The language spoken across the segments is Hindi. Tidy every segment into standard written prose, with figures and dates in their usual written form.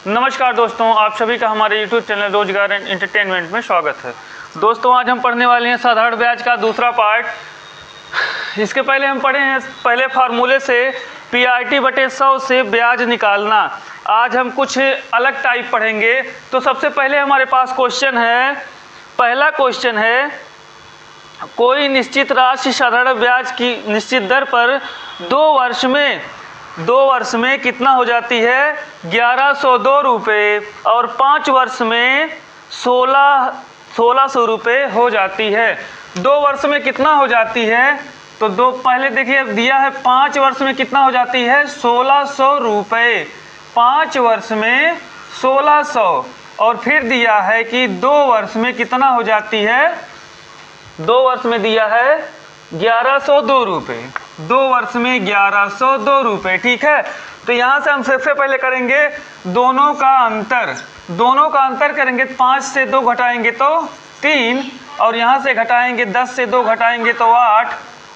नमस्कार दोस्तों, आप सभी का हमारे YouTube चैनल रोजगार एंड एंटरटेनमेंट में स्वागत है। दोस्तों, आज हम पढ़ने वाले हैं साधारण ब्याज का दूसरा पार्ट। इसके पहले हम पढ़े हैं पहले फार्मूले से PRT बटे 100 से ब्याज निकालना। आज हम कुछ अलग टाइप पढ़ेंगे। तो सबसे पहले हमारे पास क्वेश्चन है, पहला क्वेश्चन है, कोई निश्चित राशि साधारण ब्याज की निश्चित दर पर 2 वर्ष में कितना हो जाती है? 1102 रुपये, और 5 वर्ष में 1600 रुपये हो जाती है। 2 वर्ष में कितना हो जाती है? तो पहले देखिए दिया है 5 वर्ष में कितना हो जाती है? 1600 रुपये। 5 वर्ष में 1600, और फिर दिया है कि 2 वर्ष में कितना हो जाती है? 2 वर्ष में दिया है 1102 रुपये। 2 वर्ष में 1102 रुपये, ठीक है। तो यहाँ से हम सबसे पहले करेंगे दोनों का अंतर करेंगे। 5 से 2 घटाएंगे तो 3, और यहाँ से घटाएंगे 10 से 2 घटाएंगे तो 8,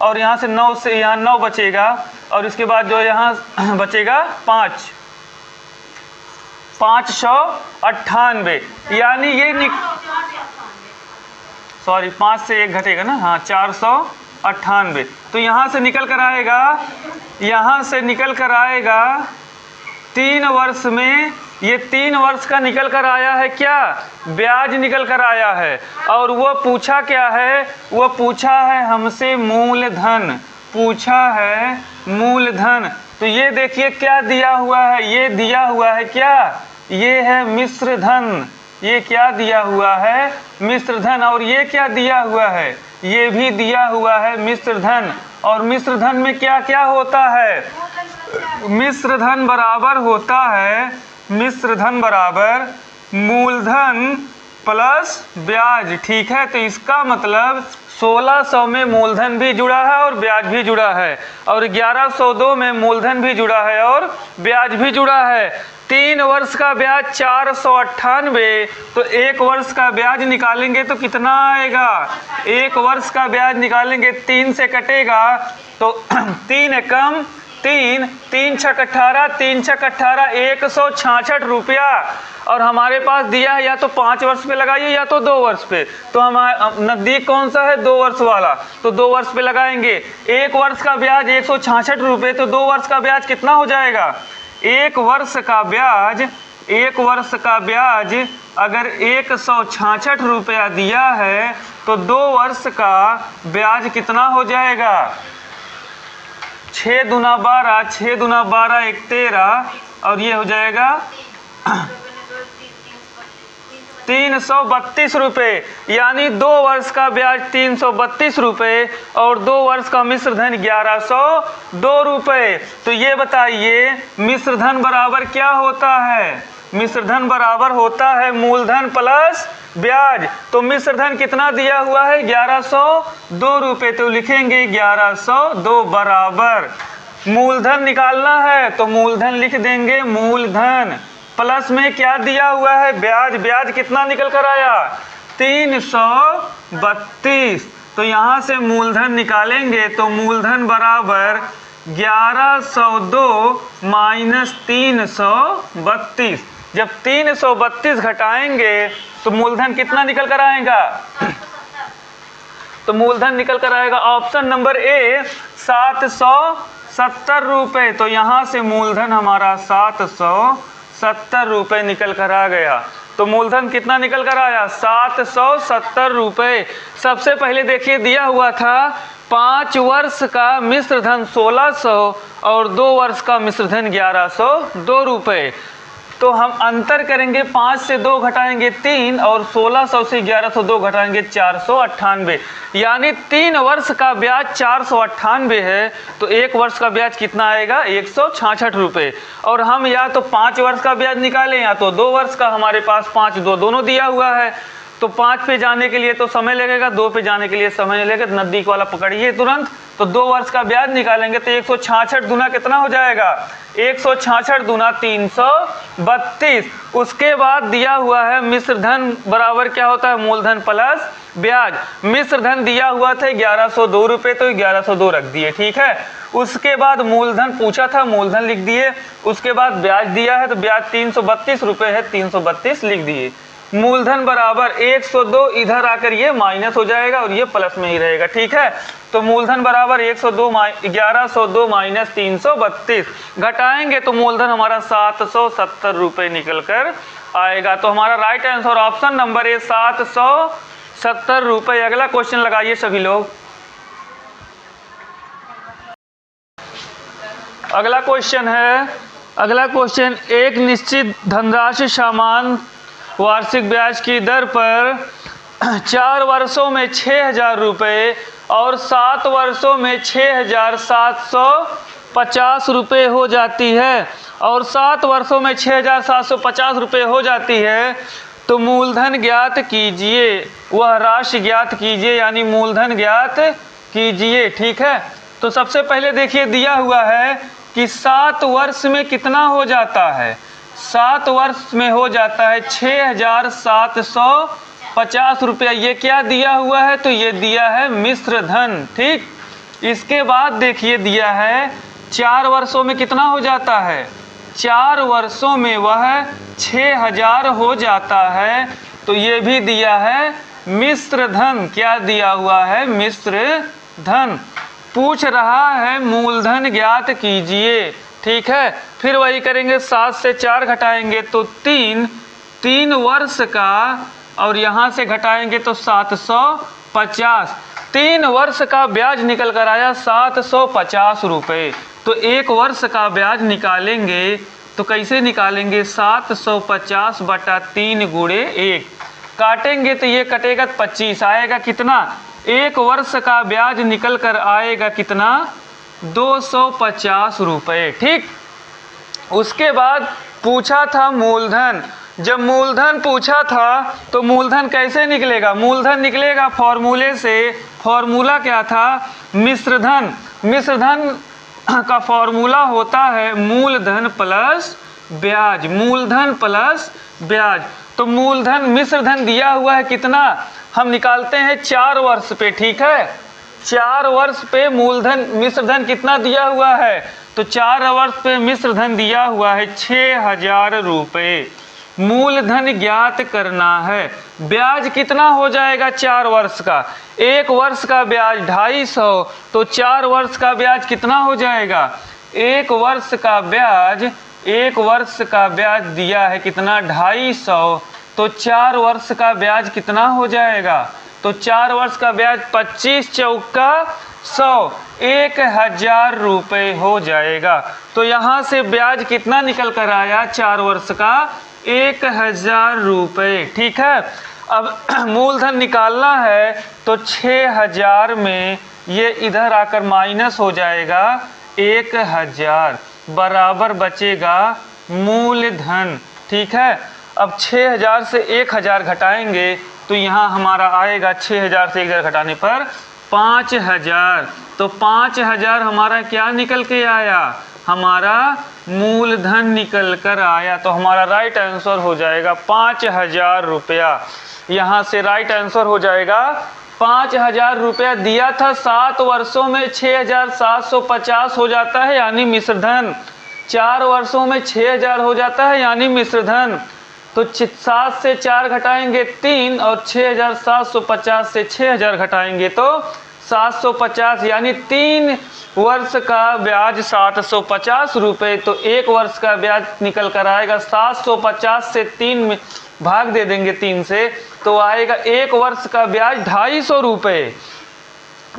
और यहाँ से 9 से यहाँ 9 बचेगा, और इसके बाद जो यहाँ बचेगा 598, यानी ये 5 से 1 घटेगा ना, हाँ 498। तो यहाँ से निकल कर आएगा 3 वर्ष में, ये 3 वर्ष का निकल कर आया है क्या? ब्याज निकल कर आया है। और वो पूछा क्या है? वो पूछा है हमसे मूलधन, पूछा है मूलधन। तो ये देखिए क्या दिया हुआ है, ये दिया हुआ है क्या? ये है मिश्र धन। ये क्या दिया हुआ है? मिश्र धन। और ये क्या दिया हुआ है? ये भी दिया हुआ है मिश्र धन। और मिश्र धन में क्या क्या होता है? मिश्र धन बराबर होता है, मिश्र धन बराबर मूलधन प्लस ब्याज, ठीक है। तो इसका मतलब 1600 में मूलधन भी जुड़ा है और ब्याज भी जुड़ा है, और 1102 में मूलधन भी जुड़ा है और ब्याज भी जुड़ा है। 3 वर्ष का ब्याज 498, तो 1 वर्ष का ब्याज निकालेंगे तो कितना आएगा? 1 वर्ष का ब्याज निकालेंगे, 3 से कटेगा तो 3 एकम 3, 3 छक 18, 3 छक 18, 166 रुपया। और हमारे पास दिया है या तो 5 वर्ष पे लगाइए या तो 2 वर्ष पे। तो हमारा नज़दीक कौन सा है? 2 वर्ष वाला। तो 2 वर्ष पे लगाएंगे। 1 वर्ष का ब्याज 166 रुपये, तो 2 वर्ष का ब्याज कितना हो जाएगा? 1 वर्ष का ब्याज अगर 166 रुपया दिया है तो 2 वर्ष का ब्याज कितना हो जाएगा? 6 दूना 12, 6 दूना 12 1 13, और ये हो जाएगा 332 रुपये। यानी 2 वर्ष का ब्याज 332 रुपये और 2 वर्ष का मिश्र धन 1102 रुपये। तो ये बताइए मिश्र धन बराबर क्या होता है? मिश्र धन बराबर होता है मूलधन प्लस ब्याज। तो मिश्र धन कितना दिया हुआ है? 1102 रुपये। तो लिखेंगे 1102 बराबर मूलधन निकालना है तो मूलधन लिख देंगे, मूलधन प्लस में क्या दिया हुआ है? ब्याज। ब्याज कितना निकल कर आया? 332। तो यहाँ से मूलधन निकालेंगे तो मूलधन बराबर 1102 माइनस 332। जब 332 घटाएंगे तो मूलधन कितना निकल कर आएगा? तो मूलधन निकल कर आएगा ऑप्शन नंबर ए 770 रुपये। तो यहाँ से मूलधन हमारा 770 रुपये निकल कर आ गया। तो मूलधन कितना निकल कर आया? 770 रुपये। सबसे पहले देखिए दिया हुआ था 5 वर्ष का मिश्र धन 1600 और 2 वर्ष का मिश्र धन 1102 रुपये। तो हम अंतर करेंगे, 5 से 2 घटाएंगे 3, और 1600 से 1102 घटाएंगे 498। यानी 3 वर्ष का ब्याज 498 है, तो 1 वर्ष का ब्याज कितना आएगा? 166 रुपये। और हम या तो 5 वर्ष का ब्याज निकालें या तो 2 वर्ष का। हमारे पास 5 2 दोनों दिया हुआ है। तो 5 पे जाने के लिए तो समय लगेगा, 2 पे जाने के लिए समय लगेगा। नज़दीक वाला पकड़िए तुरंत, तो 2 वर्ष का ब्याज निकालेंगे तो 166 दूना कितना हो जाएगा, 166 दूना 332। उसके बाद दिया हुआ है मिश्र धन बराबर क्या होता है, मूलधन प्लस ब्याज। मिश्र धन दिया हुआ था 1102 रुपये, तो 1102 रख दिए, ठीक है। उसके बाद मूलधन पूछा था, मूलधन लिख दिए। उसके बाद ब्याज दिया है तो ब्याज 332 रुपये है, 332 लिख दिए। मूलधन बराबर 102, इधर आकर ये माइनस हो जाएगा और ये प्लस में ही रहेगा, ठीक है। तो मूलधन बराबर 1102 माइनस 332, घटाएंगे तो मूलधन हमारा 770 रुपये निकल कर आएगा। तो हमारा right answer option number A 770 रुपये। अगला क्वेश्चन लगाइए सभी लोग। अगला क्वेश्चन है, अगला क्वेश्चन, एक निश्चित धनराशि सामान वार्षिक ब्याज की दर पर 4 वर्षों में 6,000 रुपये और 7 वर्षों में 6,750 रुपये हो जाती है, और 7 वर्षों में 6,750 रुपये हो जाती है, तो मूलधन ज्ञात कीजिए, वह राशि ज्ञात कीजिए, यानी मूलधन ज्ञात कीजिए, ठीक है। तो सबसे पहले देखिए दिया हुआ है कि 7 वर्ष में कितना हो जाता है, 7 वर्ष में हो जाता है 6,750 रुपया। ये क्या दिया हुआ है, तो ये दिया है मिश्र धन, ठीक। इसके बाद देखिए दिया है 4 वर्षों में कितना हो जाता है, 4 वर्षों में वह 6,000 हो जाता है, तो ये भी दिया है मिश्र धन। क्या दिया हुआ है, मिश्र धन। पूछ रहा है मूलधन ज्ञात कीजिए, ठीक है। फिर वही करेंगे, 7 से 4 घटाएंगे तो 3 वर्ष का, और यहाँ से घटाएंगे तो 750। 3 वर्ष का ब्याज निकल कर आया 750 रुपये। तो 1 वर्ष का ब्याज निकालेंगे तो कैसे निकालेंगे, 750 बटा 3 गुणे 1, काटेंगे तो ये कटेगा 25, आएगा कितना, 1 वर्ष का ब्याज निकल कर आएगा कितना, 250 रुपये, ठीक। उसके बाद पूछा था मूलधन। जब मूलधन पूछा था तो मूलधन कैसे निकलेगा, मूलधन निकलेगा फॉर्मूले से। फॉर्मूला क्या था, मिश्र धन। मिश्र धन का फॉर्मूला होता है मूलधन प्लस ब्याज, मूलधन प्लस ब्याज। तो मूलधन मिश्र धन दिया हुआ है कितना, हम निकालते हैं 4 वर्ष पे, ठीक है। 4 वर्ष पे मूलधन मिश्र धन कितना दिया हुआ है, तो 4 वर्ष पे मिश्र धन दिया हुआ है 6,000 रुपये। मूलधन ज्ञात करना है। ब्याज कितना हो जाएगा 4 वर्ष का, 1 वर्ष का ब्याज 250, तो 4 वर्ष का ब्याज कितना हो जाएगा, 1 वर्ष का ब्याज दिया है कितना, 250, तो 4 वर्ष का ब्याज कितना हो जाएगा, तो 4 वर्ष का ब्याज 25 चौका 100, 1,000 रुपये हो जाएगा। तो यहाँ से ब्याज कितना निकल कर आया 4 वर्ष का, 1,000 रुपये, ठीक है। अब मूलधन निकालना है तो 6,000 में ये इधर आकर माइनस हो जाएगा 1,000, बराबर बचेगा मूलधन, ठीक है। अब 6,000 से 1,000 घटाएंगे तो यहाँ हमारा आएगा 6,000 से 1,000 घटाने पर 5,000। तो 5,000 हमारा क्या निकल के आया, हमारा मूलधन निकल कर आया। तो हमारा राइट आंसर हो जाएगा 5,000 रुपया। यहाँ से राइट आंसर हो जाएगा 5,000 रुपया दिया था। 7 वर्षों में 6,750 हो जाता है, यानी मिश्र धन। 4 वर्षों में 6,000 हो जाता है, यानी मिश्र धन। तो 7 से 4 घटाएंगे 3, और 6,750 से 6,000 घटाएंगे तो 750, यानी 3 वर्ष का ब्याज 750 रुपये। तो 1 वर्ष का ब्याज निकल कर आएगा 750 से 3 में भाग दे देंगे 3 से, तो आएगा 1 वर्ष का ब्याज 250 रुपये।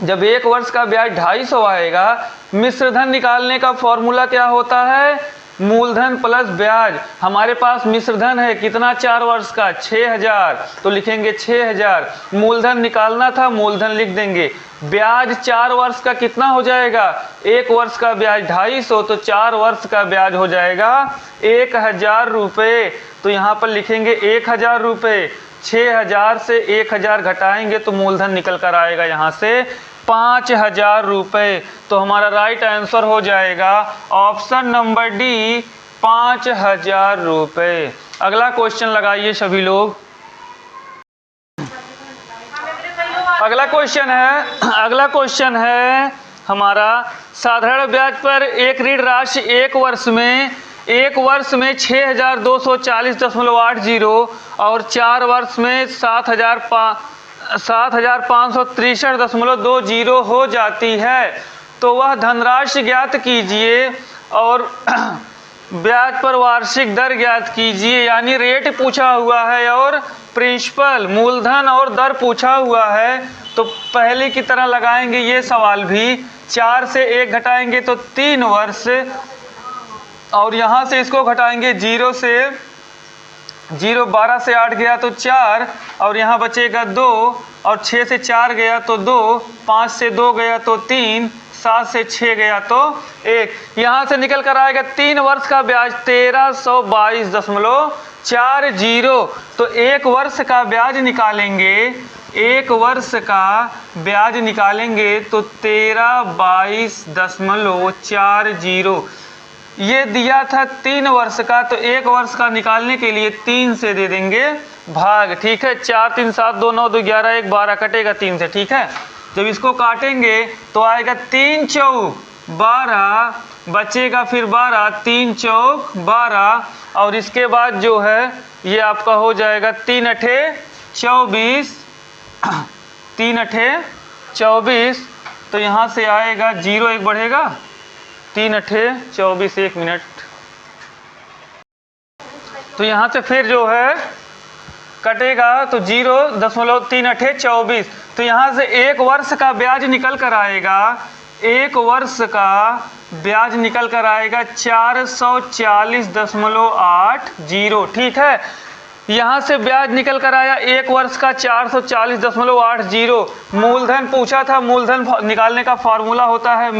जब 1 वर्ष का ब्याज 250 आएगा, मिश्र धन निकालने का फॉर्मूला क्या होता है, मूलधन प्लस ब्याज। हमारे पास मिश्र धन है कितना 4 वर्ष का, 6,000, तो लिखेंगे 6,000। मूलधन निकालना था, मूलधन लिख देंगे। ब्याज 4 वर्ष का कितना हो जाएगा, 1 वर्ष का ब्याज 250, तो 4 वर्ष का ब्याज हो जाएगा 1,000 रुपये। तो यहाँ पर लिखेंगे 1,000 रुपये। 6000 से 1000 घटाएंगे तो मूलधन निकल कर आएगा यहाँ से 5000 रुपये। तो हमारा राइट आंसर हो जाएगा ऑप्शन नंबर डी 5000 रुपये। अगला क्वेश्चन लगाइए सभी लोग। अगला क्वेश्चन है हमारा साधारण ब्याज पर एक ऋण राशि एक वर्ष में 6240.80 और 4 वर्ष में 7563.20 हो जाती है, तो वह धनराशि ज्ञात कीजिए और ब्याज पर वार्षिक दर ज्ञात कीजिए। यानी रेट पूछा हुआ है और प्रिंसिपल मूलधन और दर पूछा हुआ है। तो पहले की तरह लगाएंगे ये सवाल भी, 4 से 1 घटाएंगे तो 3 वर्ष, और यहाँ से इसको घटाएंगे 0 12 से 8 गया तो 4, और यहाँ बचेगा 2, और 6 से 4 गया तो 2, 5 से 2 गया तो 3, 7 से 6 गया तो 1। यहाँ से निकल कर आएगा 3 वर्ष का ब्याज 1322.40। तो 1 वर्ष का ब्याज निकालेंगे, 1 वर्ष का ब्याज निकालेंगे तो 1322.40। ये दिया था 3 वर्ष का, तो 1 वर्ष का निकालने के लिए 3 से दे देंगे भाग। ठीक है, 4 3 7 2 9 2 11 1 12 कटेगा 3 से। ठीक है, जब इसको काटेंगे तो आएगा 3 चौक 12, बचेगा फिर 12, 3 चौक 12, और इसके बाद जो है ये आपका हो जाएगा 3 अठे 24, 3 अठे 24। तो यहाँ से आएगा 0 1 बढ़ेगा, 3 अठे 24, 1 मिनट। तो यहाँ से फिर जो है कटेगा तो 0.3 अठे 24। तो यहाँ से 1 वर्ष का ब्याज निकल कर आएगा, 1 वर्ष का ब्याज निकल कर आएगा 440.80। ठीक है, यहाँ से ब्याज निकल कर आया 1 वर्ष का 440.80। मूलधन पूछा था, मूलधन निकालने का फॉर्मूला होता है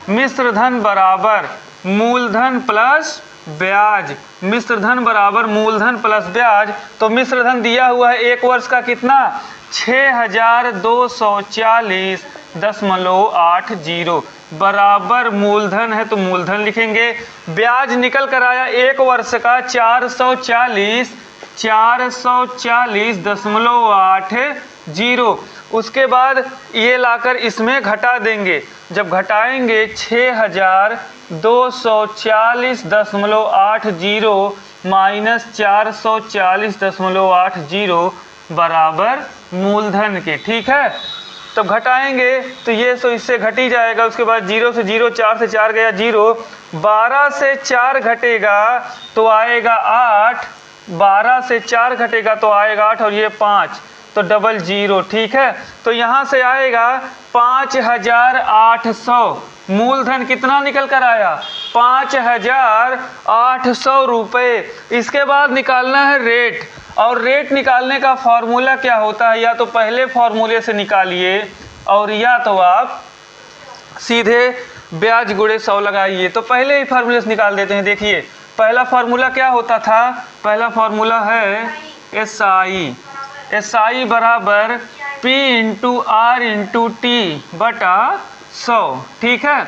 मिश्र धन बराबर मूलधन प्लस ब्याज, मिश्र धन बराबर मूलधन प्लस ब्याज। तो मिश्र धन दिया हुआ है 1 वर्ष का कितना, 6240.80 बराबर मूलधन है तो मूलधन लिखेंगे। ब्याज निकल कर आया 1 वर्ष का 440.80। उसके बाद ये लाकर इसमें घटा देंगे, जब घटाएंगे 6240.80 माइनस 440.80 बराबर मूलधन के। ठीक है, तो घटाएंगे तो ये तो इससे घट ही जाएगा। उसके बाद 0 से 0, 4 से 4 गया 0, 12 से 4 घटेगा तो आएगा 8, 12 से 4 घटेगा तो आएगा 8, और ये 5 तो 00। ठीक है, तो यहाँ से आएगा 5800। मूलधन कितना निकल कर आया, 5800 रुपये। इसके बाद निकालना है रेट, और रेट निकालने का फॉर्मूला क्या होता है, या तो पहले फॉर्मूले से निकालिए और या तो आप सीधे ब्याज गुणे 100 लगाइए। तो पहले ही फॉर्मूले से निकाल देते हैं। देखिए पहला फॉर्मूला क्या होता था, पहला फॉर्मूला है SI बराबर P into R into T बटा 100। ठीक है,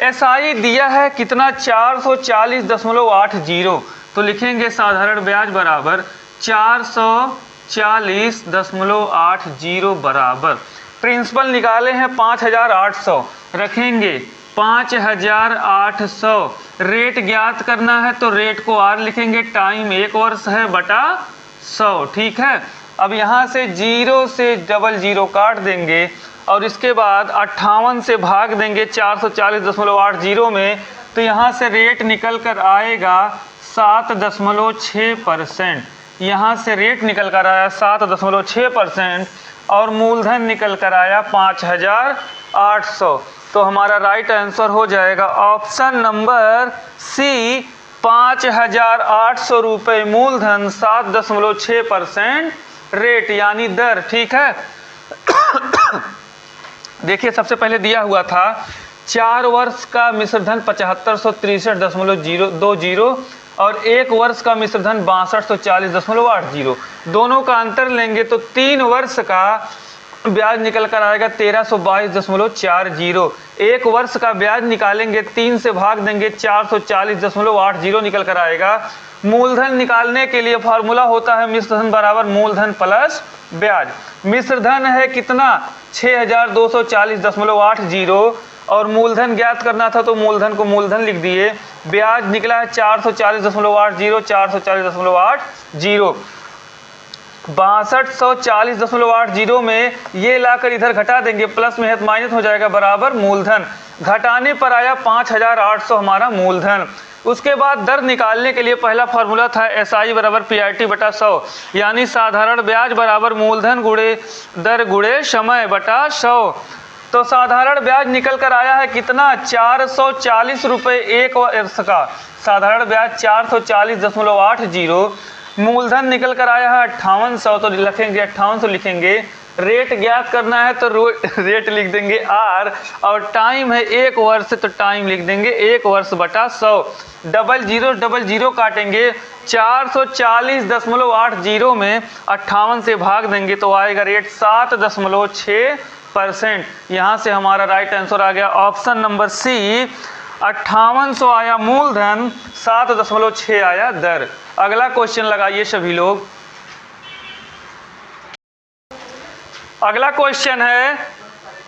SI दिया है कितना, 440.80। तो लिखेंगे साधारण ब्याज बराबर 440.80 बराबर प्रिंसिपल निकाले हैं 5800, रखेंगे 5800। रेट ज्ञात करना है तो रेट को R लिखेंगे, टाइम 1 वर्ष है बटा 100। ठीक है, अब यहाँ से 0 से 00 काट देंगे और इसके बाद 58 से भाग देंगे 440.80 में, तो यहाँ से रेट निकल कर आएगा 7.6%। यहाँ से रेट निकल कर आया 7.6% और मूलधन निकल कर आया 5800। तो हमारा राइट आंसर हो जाएगा ऑप्शन नंबर सी 5800 रुपये मूलधन, 7.6% रेट यानी दर। ठीक है, देखिए सबसे पहले दिया हुआ था 4 वर्ष का मिश्रधन 7563.20 और 1 वर्ष का मिश्रधन 6240.80। दोनों का अंतर लेंगे तो 3 वर्ष का ब्याज निकल कर आएगा 1322.40। 1 वर्ष का ब्याज निकालेंगे 3 से भाग देंगे 440.80 निकल कर आएगा। मूलधन निकालने के लिए फॉर्मूला होता है मिश्रधन बराबर मूलधन प्लस ब्याज। मिश्रधन है कितना 6240.80 और मूलधन ज्ञात करना था तो मूलधन को मूलधन लिख दिए। ब्याज निकला है 440.80 440.80 6240.80 में ये लाकर इधर घटा देंगे, प्लस में है तो माइनस हो जाएगा, बराबर मूलधन। घटाने पर आया 5800 हमारा मूलधन। उसके बाद दर निकालने के लिए पहला फॉर्मूला था SI बराबर PRT बटा 100, यानी साधारण ब्याज बराबर मूलधन गुणे दर गुणे समय बटा 100। तो साधारण ब्याज निकल कर आया है कितना 440 रुपये 1 वर्ष का। साधारण ब्याज 440.80। मूलधन निकल कर आया है 5800, तो लिखेंगे 5800 लिखेंगे। रेट ज्ञात करना है तो रेट लिख देंगे R, और टाइम है 1 वर्ष तो टाइम लिख देंगे 1 वर्ष बटा 100। 0000 काटेंगे 440.80 में 58 से भाग देंगे तो आएगा रेट 7.6%। यहाँ से हमारा राइट आंसर आ गया ऑप्शन नंबर C। 5800 आया मूलधन, 7.6 आया दर। अगला क्वेश्चन लगाइए सभी लोग। अगला क्वेश्चन है,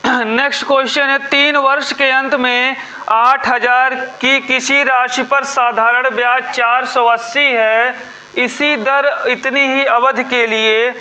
नेक्स्ट क्वेश्चन है 3 वर्ष के अंत में 8000 की किसी राशि पर साधारण ब्याज 480 है। इसी दर इतनी ही अवधि के लिए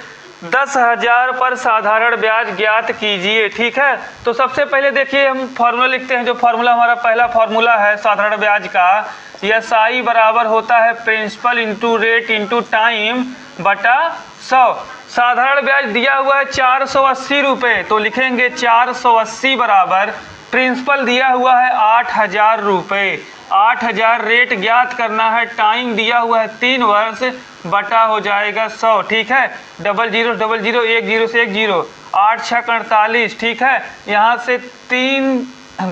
10,000 पर साधारण ब्याज ज्ञात कीजिए। ठीक है, तो सबसे पहले देखिए हम फॉर्मूला लिखते हैं। जो फॉर्मूला हमारा पहला फॉर्मूला है साधारण ब्याज का, SI बराबर होता है principal into rate into time बटा 100। साधारण ब्याज दिया हुआ है 480 रुपये, तो लिखेंगे 480 बराबर प्रिंसिपल दिया हुआ है 8000 रुपये। 8000 रेट ज्ञात करना है, टाइम दिया हुआ है 3 वर्ष बटा हो जाएगा 100। ठीक है, 0000 10 से 10 8 6 48। ठीक है, यहाँ से 3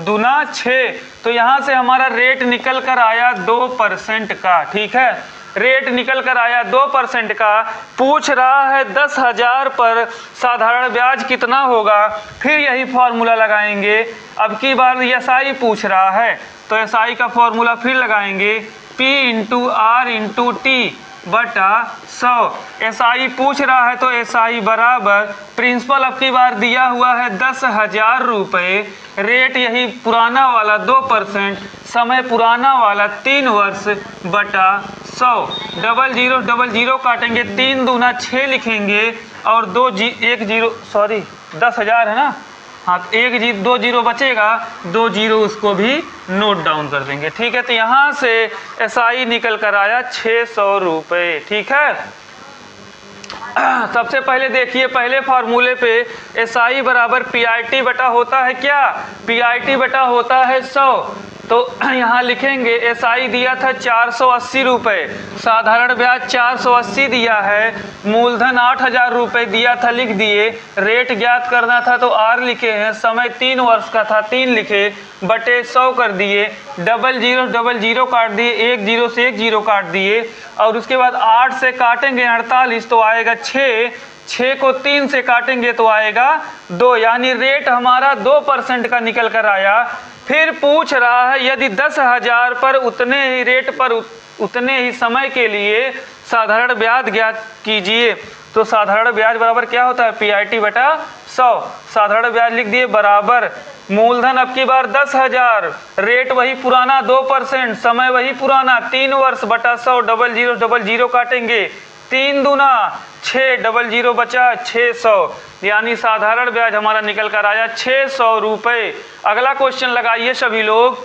दूना 6, तो यहाँ से हमारा रेट निकल कर आया 2% का। ठीक है, रेट निकल कर आया 2% का। पूछ रहा है 10,000 पर साधारण ब्याज कितना होगा। फिर यही फॉर्मूला लगाएंगे। अब की बार SI पूछ रहा है तो SI का फॉर्मूला फिर लगाएंगे, P into R into T बटा 100। SI पूछ रहा है तो SI बराबर प्रिंसिपल अब की बार दिया हुआ है 10,000 रुपये, रेट यही पुराना वाला 2%, समय पुराना वाला 3 वर्ष बटा 100। 0000 काटेंगे, 3 दूना 6 लिखेंगे और 10,000 है ना, हाँ 2 जीरो बचेगा, 2 जीरो उसको भी नोट डाउन कर देंगे। ठीक है, तो यहाँ से SI निकल कर आया 600 रुपये। ठीक है, सबसे पहले देखिए पहले फार्मूले पे SI बराबर PRT बटा होता है क्या, PRT बटा होता है 100। तो यहाँ लिखेंगे SI दिया था 480 रुपये, साधारण ब्याज 480 दिया है, मूलधन 8000 रुपये दिया था लिख दिए, रेट ज्ञात करना था तो R लिखे हैं, समय 3 वर्ष का था 3 लिखे, बटे 100 कर दिए, 0000 काट दिए, 10 से 10 काट दिए, और उसके बाद 8 से काटेंगे 48 तो आएगा 6 को 3 से काटेंगे तो आएगा 2, यानी रेट हमारा 2% का निकल कर आया। फिर पूछ रहा है यदि 10,000 पर उतने ही रेट पर उतने ही समय के लिए साधारण ब्याज ज्ञात कीजिए। तो साधारण ब्याज बराबर क्या होता है, PRT बटा 100। साधारण ब्याज लिख दिए बराबर मूलधन अब की बार 10,000, रेट वही पुराना 2%, समय वही पुराना 3 वर्ष बटा 100। 0000 काटेंगे, 3 दूना 6, 00 बचा 600, यानी साधारण ब्याज हमारा निकल कर आया 600 रुपये। अगला क्वेश्चन लगाइए सभी लोग।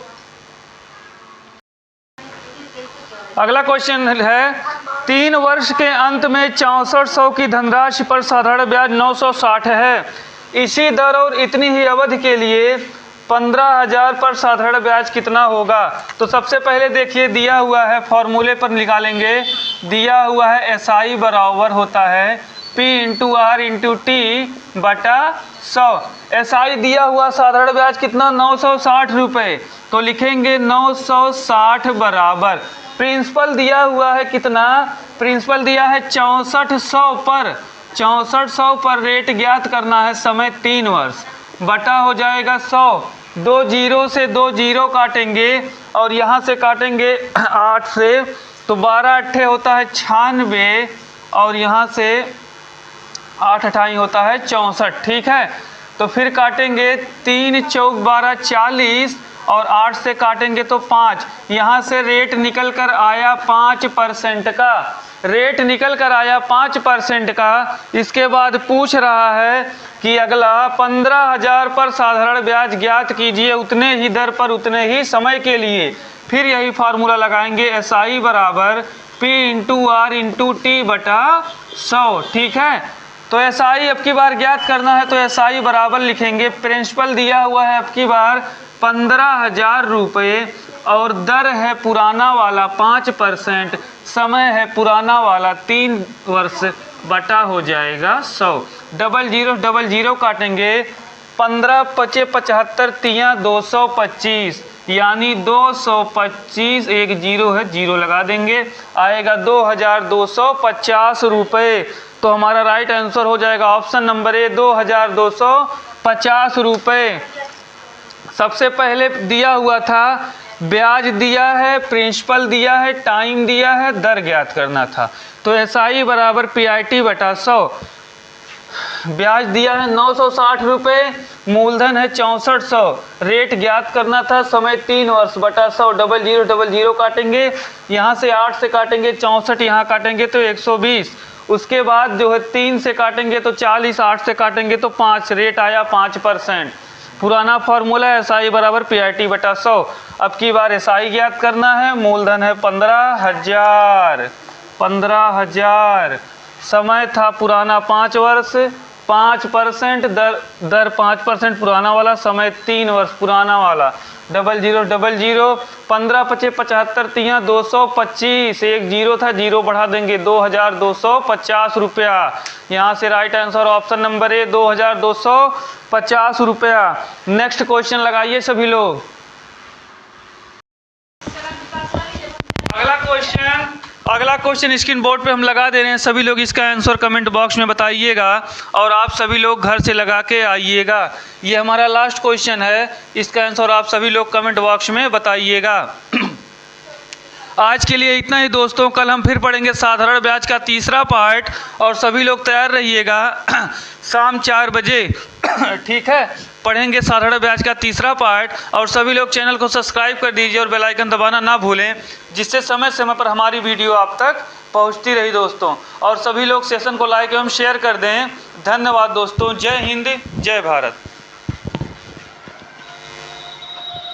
अगला क्वेश्चन है 3 वर्ष के अंत में 6400 की धनराशि पर साधारण ब्याज 960 है। इसी दर और इतनी ही अवधि के लिए 15,000 पर साधारण ब्याज कितना होगा। तो सबसे पहले देखिए दिया हुआ है, फॉर्मूले पर निकालेंगे, दिया हुआ है SI बराबर होता है P into R into T बटा 100। SI दिया हुआ साधारण ब्याज कितना 960 रुपये, तो लिखेंगे 960 बराबर प्रिंसिपल दिया हुआ है कितना, प्रिंसिपल दिया है 6400 पर, 6400 पर रेट ज्ञात करना है, समय 3 वर्ष, बटा हो जाएगा 100, 2 जीरो से 2 जीरो काटेंगे और यहाँ से काटेंगे 8 से, तो 12 अट्ठे होता है 96 और यहाँ से 8 अठाई होता है 64, ठीक है। तो फिर काटेंगे 3 चौक 12 40 और 8 से काटेंगे तो 5, यहाँ से रेट निकल कर आया 5% का, रेट निकल कर आया 5% का। इसके बाद पूछ रहा है कि अगला 15,000 पर साधारण ब्याज ज्ञात कीजिए उतने ही दर पर उतने ही समय के लिए। फिर यही फार्मूला लगाएंगे, SI बराबर P into R into T बटा 100, ठीक है। तो SI अब की बार ज्ञात करना है, तो SI बराबर लिखेंगे, प्रिंसिपल दिया हुआ है अब की बार 15,000 रुपये और दर है पुराना वाला 5%, समय है पुराना वाला 3 वर्ष, बटा हो जाएगा 100, डबल जीरो काटेंगे, 15 पचे 75 तियाँ 225, यानी 225, एक जीरो है जीरो लगा देंगे, आएगा 2250 रुपये। तो हमारा राइट आंसर हो जाएगा ऑप्शन नंबर ए, 2250 रुपये। सबसे पहले दिया हुआ था ब्याज दिया है, प्रिंसिपल दिया है, टाइम दिया है, दर ज्ञात करना था। तो SI बराबर PIT बटा 100, ब्याज दिया है 960 रुपये, मूलधन है 6400, रेट ज्ञात करना था, समय 3 वर्ष, बटा 100, डबल जीरो काटेंगे, यहाँ से 8 से काटेंगे 64, यहाँ काटेंगे तो 120, उसके बाद जो है 3 से काटेंगे तो 40, 8 से काटेंगे तो 5, रेट आया 5%। पुराना फार्मूला SI बराबर PIT बटा 100। अब की बार SI ज्ञात करना है, मूलधन है 15,000, समय था पुराना 5 वर्ष, 5%, दर 5%, पुराना वाला, समय 3 वर्ष पुराना वाला, डबल जीरो, 15 पचे 75 तियाँ 225, एक जीरो था जीरो बढ़ा देंगे, 2250 रुपया। यहाँ से right answer option number A, 2250 रुपया। नेक्स्ट क्वेश्चन लगाइए सभी लोग। अगला क्वेश्चन स्क्रीन बोर्ड पे हम लगा दे रहे हैं, सभी लोग इसका आंसर कमेंट बॉक्स में बताइएगा और आप सभी लोग घर से लगा के आइएगा। ये हमारा लास्ट क्वेश्चन है, इसका आंसर आप सभी लोग कमेंट बॉक्स में बताइएगा। आज के लिए इतना ही दोस्तों, कल हम फिर पढ़ेंगे साधारण ब्याज का तीसरा पार्ट और सभी लोग तैयार रहिएगा शाम 4 बजे, ठीक है। पढ़ेंगे साधारण ब्याज का तीसरा पार्ट और सभी लोग चैनल को सब्सक्राइब कर दीजिए और बेल आइकन दबाना ना भूलें, जिससे समय समय पर हमारी वीडियो आप तक पहुंचती रही दोस्तों। और सभी लोग सेशन को लाइक एवं शेयर कर दें। धन्यवाद दोस्तों, जय हिंद, जय भारत।